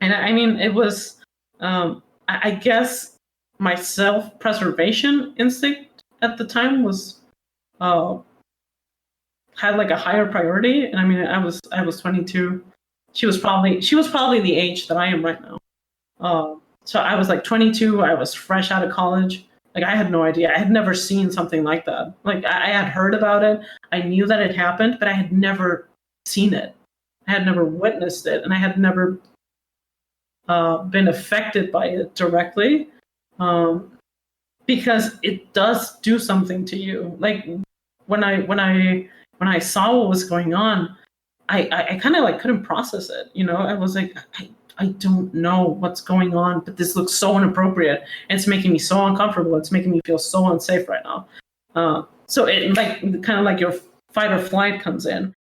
And I mean, it was, I guess my self-preservation instinct at the time was had like a higher priority. And I mean, I was 22. She was probably the age that I am right now. So I was like 22. I was fresh out of college. Like I had no idea. I had never seen something like that. Like I had heard about it. I knew that it happened, but I had never seen it. I had never witnessed it, and I had never been affected by it directly, because it does do something to you. Like when I saw what was going on, I kind of like couldn't process it. You know, I was like, I don't know what's going on, but this looks so inappropriate. And it's making me so uncomfortable. It's making me feel so unsafe right now. So it like kind of like your fight or flight comes in.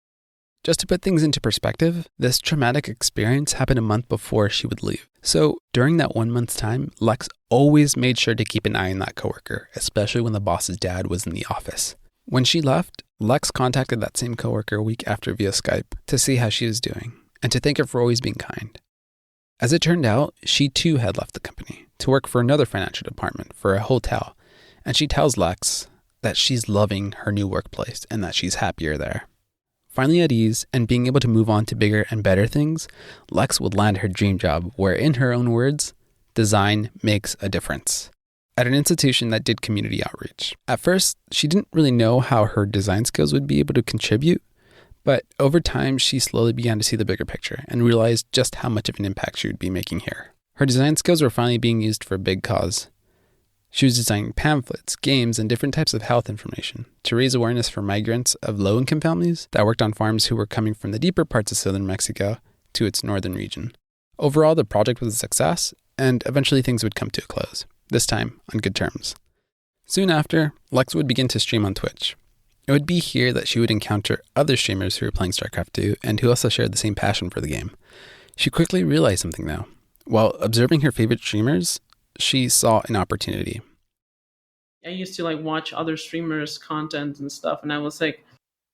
Just to put things into perspective, this traumatic experience happened a month before she would leave. So during that 1 month's time, Lex always made sure to keep an eye on that coworker, especially when the boss's dad was in the office. When she left, Lex contacted that same coworker a week after via Skype to see how she was doing and to thank her for always being kind. As it turned out, she too had left the company to work for another financial department for a hotel, and she tells Lex that she's loving her new workplace and that she's happier there. Finally at ease and being able to move on to bigger and better things, Lex would land her dream job where, in her own words, design makes a difference, at an institution that did community outreach. At first, she didn't really know how her design skills would be able to contribute, but over time, she slowly began to see the bigger picture and realized just how much of an impact she would be making here. Her design skills were finally being used for a big cause. She was designing pamphlets, games, and different types of health information to raise awareness for migrants of low-income families that worked on farms who were coming from the deeper parts of southern Mexico to its northern region. Overall, the project was a success, and eventually things would come to a close, this time on good terms. Soon after, Lex would begin to stream on Twitch. It would be here that she would encounter other streamers who were playing StarCraft 2 and who also shared the same passion for the game. She quickly realized something though. While observing her favorite streamers, she saw an opportunity. I used to like watch other streamers' content and stuff, and I was like,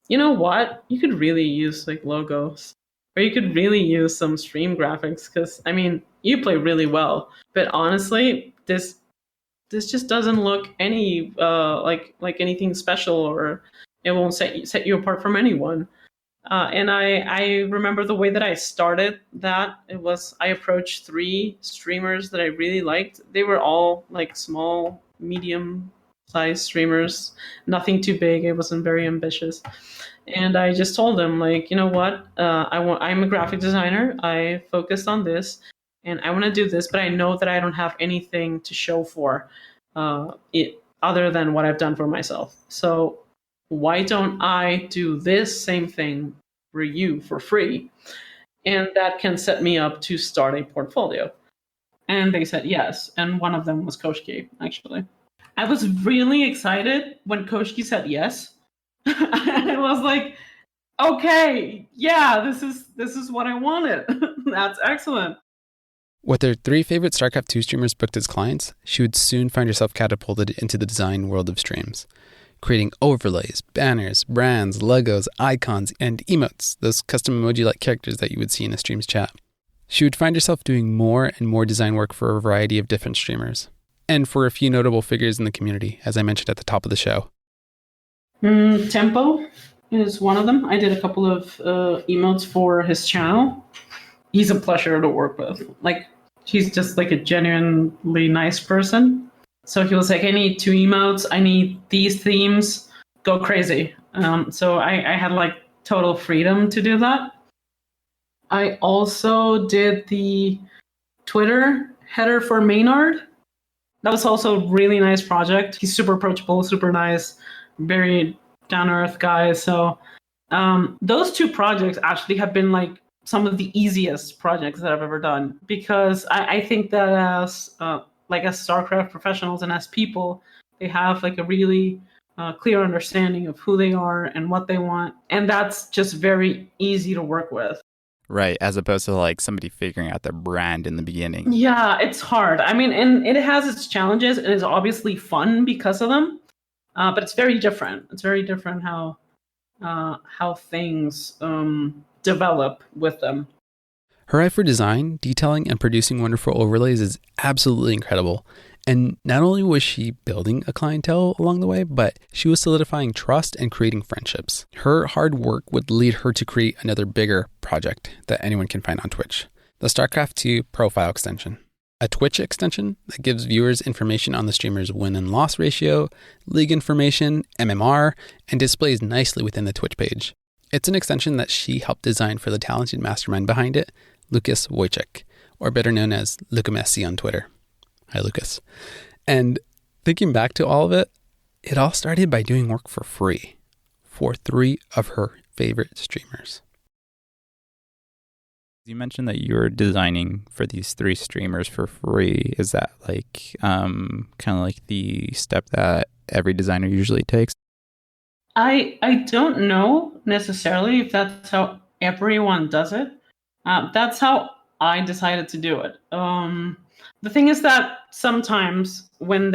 you know what? You could really use like logos, or you could really use some stream graphics, because I mean, you play really well, but honestly, this just doesn't look any like anything special, or it won't set you apart from anyone. And I remember the way that I started that. It was I approached 3 streamers that I really liked. They were all like small, medium-sized streamers, nothing too big. It wasn't very ambitious. And I just told them, like, you know what? I'm a graphic designer. I focused on this, and I want to do this, but I know that I don't have anything to show for it other than what I've done for myself. So why don't I do this same thing for you for free? And that can set me up to start a portfolio. And they said yes. And one of them was Koshki, actually. I was really excited when Koshki said yes. I was like, okay, yeah, this is what I wanted. That's excellent. With her 3 favorite StarCraft 2 streamers booked as clients, she would soon find herself catapulted into the design world of streams, creating overlays, banners, brands, logos, icons, and emotes, those custom emoji-like characters that you would see in a stream's chat. She would find herself doing more and more design work for a variety of different streamers, and for a few notable figures in the community, as I mentioned at the top of the show. Tempo is one of them. I did a couple of emotes for his channel. He's a pleasure to work with. Like, he's just like a genuinely nice person. So he was like, I need 2 emotes. I need these themes. Go crazy. So I had like total freedom to do that. I also did the Twitter header for Maynard. That was also a really nice project. He's super approachable, super nice, very down-to-earth guy. So those 2 projects actually have been like some of the easiest projects that I've ever done, because I think that as StarCraft professionals and as people, they have like a really clear understanding of who they are and what they want, and that's just very easy to work with. Right, as opposed to like somebody figuring out their brand in the beginning. Yeah, it's hard. I mean, and it has its challenges. It is obviously fun because of them, but it's very different. It's very different how things develop with them. Her eye for design, detailing, and producing wonderful overlays is absolutely incredible, And not only was she building a clientele along the way, but she was solidifying trust and creating friendships. Her hard work would lead her to create another bigger project that anyone can find on Twitch, the StarCraft 2 profile extension. A Twitch extension that gives viewers information on the streamer's win and loss ratio, league information, MMR, and displays nicely within the Twitch page. It's an extension that she helped design for the talented mastermind behind it, Lucas Wojcik, or better known as Lucamessi on Twitter. Hi, Lucas. And thinking back to all of it, it all started by doing work for free for 3 of her favorite streamers. You mentioned that you were designing for these 3 streamers for free. Is that like kind of like the step that every designer usually takes? I don't know necessarily if that's how everyone does it. That's how I decided to do it. The thing is that sometimes when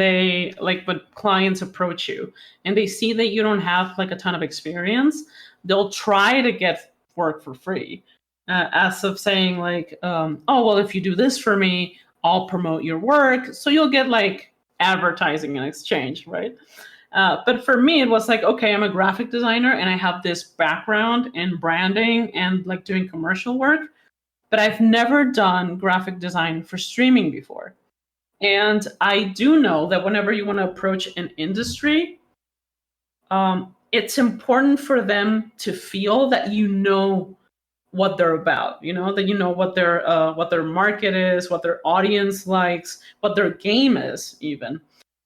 clients approach you and they see that you don't have like a ton of experience, they'll try to get work for free. As of saying like, oh, well, if you do this for me, I'll promote your work. So you'll get like advertising in exchange, right? But for me, it was like, okay, I'm a graphic designer and I have this background in branding and like doing commercial work, but I've never done graphic design for streaming before. And I do know that whenever you want to approach an industry, it's important for them to feel that you know what they're about, that you know what their market is, what their audience likes, what their game is even.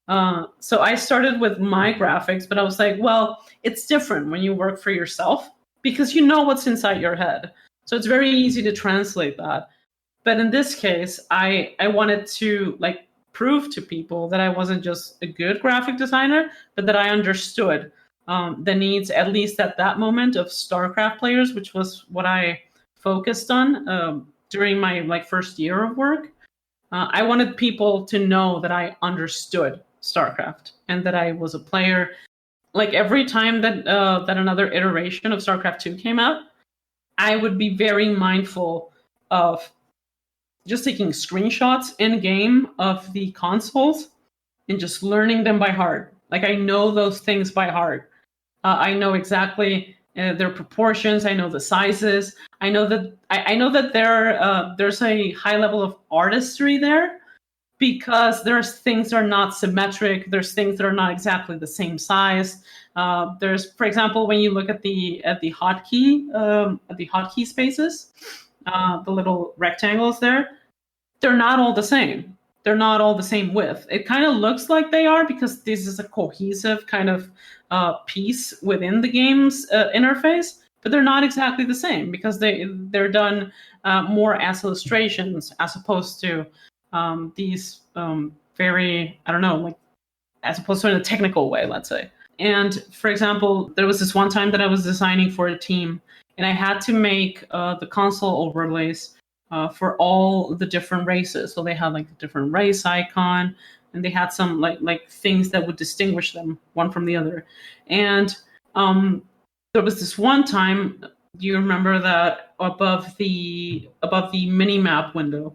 So I started with my graphics, but I was like, well, it's different when you work for yourself because you know what's inside your head. So it's very easy to translate that. But in this case, I wanted to like prove to people that I wasn't just a good graphic designer, but that I understood the needs, at least at that moment, of StarCraft players, which was what I focused on during my like first year of work. I wanted people to know that I understood StarCraft and that I was a player. Like every time that another iteration of StarCraft 2 came out, I would be very mindful of just taking screenshots in game of the consoles and just learning them by heart. Like I know those things by heart. I know exactly their proportions. I know the sizes. I know that there's a high level of artistry there because there's things that are not symmetric. There's things that are not exactly the same size. There's, for example, when you look at the hotkey spaces, the little rectangles there, they're not all the same. They're not all the same width. It kind of looks like they are because this is a cohesive kind of piece within the game's interface, but they're not exactly the same because they're done more as illustrations as opposed to these very, I don't know, like as opposed to in a technical way, let's say. And for example, there was this one time that I was designing for a team and I had to make the console overlays for all the different races. So they had like a different race icon and they had some like things that would distinguish them one from the other. And there was this one time, do you remember that above the mini map window,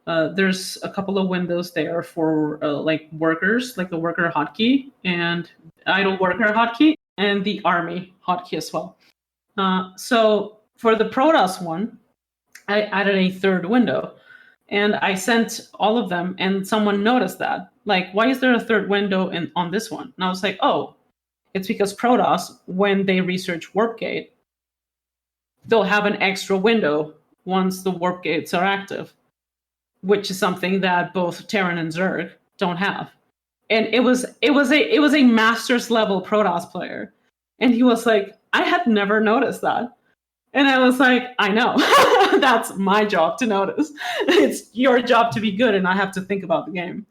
there's a couple of windows there for like workers, like the worker hotkey and idle worker hotkey and the army hotkey as well. So for the Protoss one, I added a third window and I sent all of them and someone noticed that. Like, why is there a third window on this one? And I was like, oh, it's because Protoss, when they research warp gate, they'll have an extra window once the warp gates are active, which is something that both Terran and Zerg don't have. And it was a master's level Protoss player. And he was like, I had never noticed that. And I was like, I know, that's my job to notice. It's your job to be good and I have to think about the game.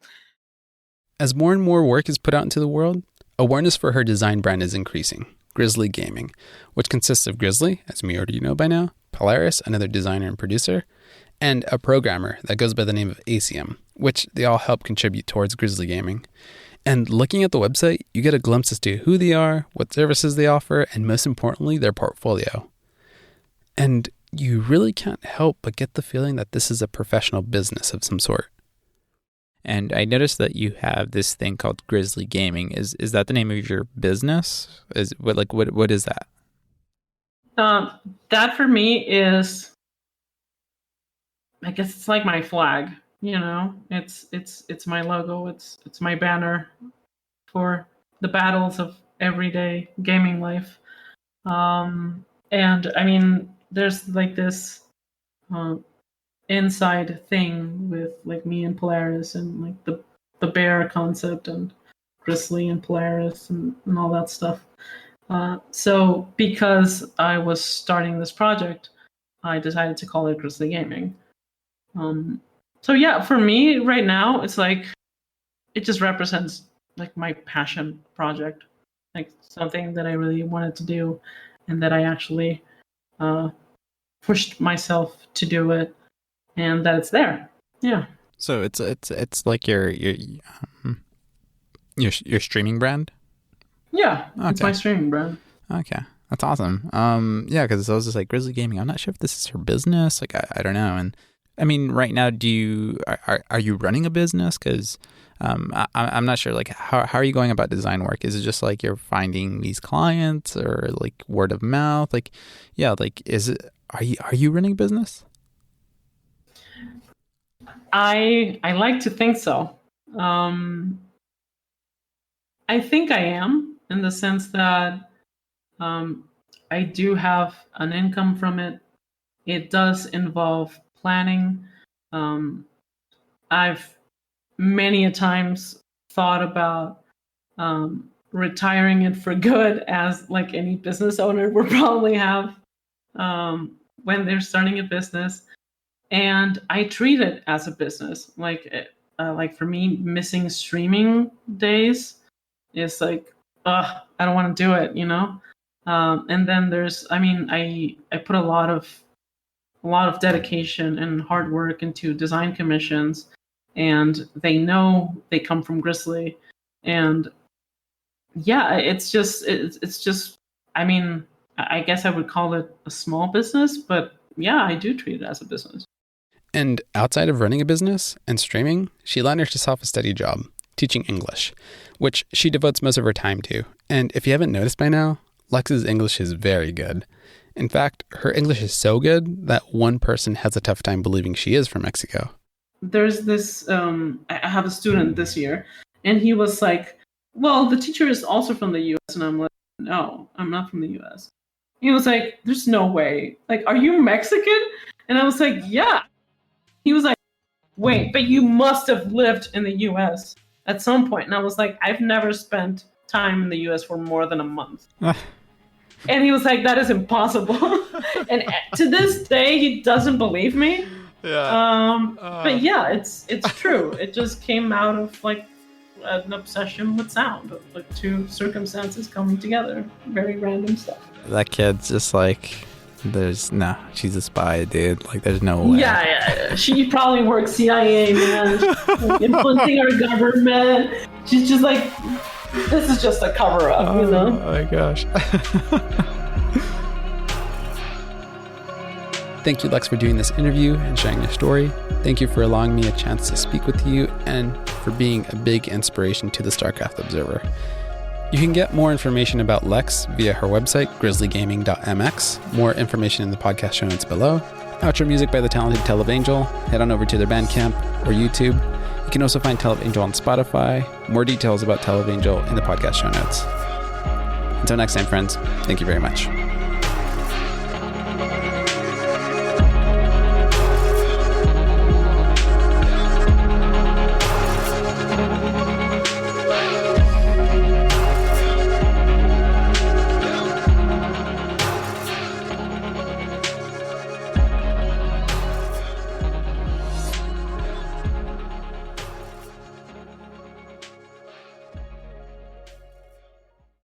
As more and more work is put out into the world, awareness for her design brand is increasing, Grizzly Gaming, which consists of Grizzly, as we already know by now, Polaris, another designer and producer, and a programmer that goes by the name of ACM, which they all help contribute towards Grizzly Gaming. And looking at the website, you get a glimpse as to who they are, what services they offer, and most importantly, their portfolio. And you really can't help but get the feeling that this is a professional business of some sort. And I noticed that you have this thing called Grizzly Gaming. Is that the name of your business? What is that? That for me is, I guess it's like my flag. It's my logo. It's my banner for the battles of everyday gaming life. And I mean, there's like this inside thing with like me and Polaris and like the bear concept and Grizzly and Polaris and all that stuff. So because I was starting this project, I decided to call it Grizzly Gaming. So yeah, for me right now, it's like, it just represents like my passion project, like something that I really wanted to do and that I actually pushed myself to do it, and that it's there. Yeah. So it's like your streaming brand? Yeah, okay. It's my streaming brand. Okay, that's awesome. Yeah, because I was just like, Grizzly Gaming, I'm not sure if this is her business. Like, I don't know. And I mean, right now, are you running a business? Because I'm not sure. Like, how are you going about design work? Is it just like you're finding these clients, or like word of mouth? Like, yeah, like are you running a business? I like to think so. I think I am, in the sense that I do have an income from it. It does involve planning. I've many a times thought about retiring it for good, as like any business owner would probably have when they're starting a business. And I treat it as a business. Like for me, missing streaming days is like, I don't want to do it, And then there's, I mean, I put a lot of dedication and hard work into design commissions, and they know they come from Grizzly. And yeah, it's just, I mean, I guess I would call it a small business, but yeah, I do treat it as a business. And outside of running a business and streaming, she landed herself a steady job teaching English, which she devotes most of her time to. And if you haven't noticed by now, Lex's English is very good. In fact, her English is so good that one person has a tough time believing she is from Mexico. There's this, I have a student this year, and he was like, well, the teacher is also from the U.S. And I'm like, no, I'm not from the U.S. He was like, there's no way. Like, are you Mexican? And I was like, yeah. He was like, wait, but you must have lived in the U.S. at some point. And I was like, I've never spent time in the U.S. for more than a month. And he was like, that is impossible. And to this day, he doesn't believe me. Yeah. But yeah, it's true. It just came out of like an obsession with sound, of like two circumstances coming together. Very random stuff. That kid's just like, she's a spy, dude. Like, there's no way. Yeah. She probably works CIA, man. Like, influencing our government. She's just like, this is just a cover-up, Oh my gosh. Thank you, Lex, for doing this interview and sharing your story. Thank you for allowing me a chance to speak with you and for being a big inspiration to the StarCraft Observer. You can get more information about Lex via her website, grizzlygaming.mx. More information in the podcast show notes below. Outro music by the talented Televangel. Head on over to their Bandcamp or YouTube. You can also find Televangel on Spotify. More details about Televangel in the podcast show notes. Until next time, friends, thank you very much.